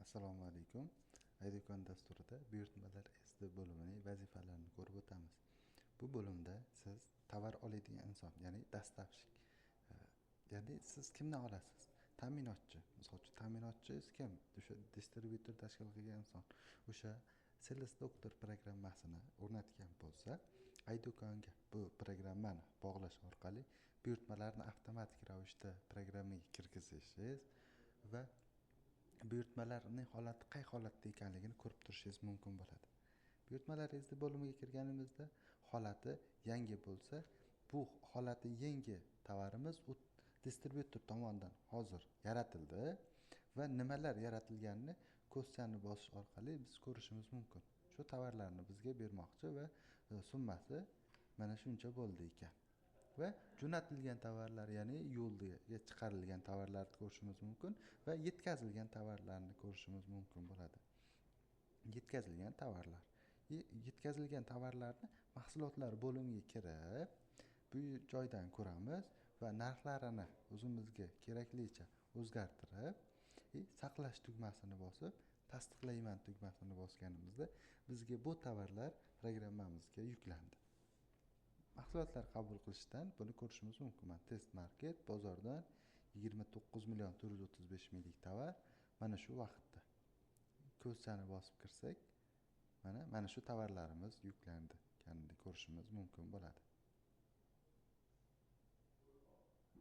Assalomu alaykum. iDo'kon dasturida buyurtmalar SD bo'limining vazifalarini ko'rib o'tamiz. Bu bo'limda siz tovar oladigan inson, ya'ni dastlabki, ya'ni siz kimdan olasiz? Ta'minotchi. Misol uchun ta'minotchingiz kim? O'sha distribyutor tashkil qilgan inson. O'sha Sales Doctor programmasini o'rnatgan bo'lsa, iDo'konga bu programmani bog'lash orqali buyurtmalarni avtomatik ravishda programmaga kirgizishingiz va buyurtmalarning holati qay holatda ekanligini ko'rib turishingiz mumkin bo'ladi. Buyurtmalaringizni bo'limiga kirganimizda holati yangi bo'lsa, bu holati yangi tovarimiz u distribyutor tomonidan hozir yaratildi va nimalar yaratilganini ko'rsatni bosish orqali biz ko'rishimiz mumkin. Shu tovarlarni bizga bermoqchi va summasi mana shuncha bo'ldi ekan. Va jo'natilgan tovarlar, ya'ni yo'lga chiqarilgan tovarlarni ko'rishimiz mumkin va yetkazilgan tovarlarni ko'rishimiz mumkin bo'ladi. Yetkazilgan tovarlarni mahsulotlar bo'limiga kirib, bu joydan ko'ramiz va narxlarini o'zimizga keraklicha o'zgartirib, saqlash tugmasini bosib, tasdiqlayman tugmasini bosganimizda bizga bu tovarlar programmamizga yuklandi. Mahsulotlar qabul qilishdan buni ko'rishimiz mumkin. Test market bozordan 29,435 minglik tovar mana shu vaqtda ko'rsani bosib kirsak, mana shu tovarlarimiz yuklandi ekanini ko'rishimiz mumkin bo'ladi.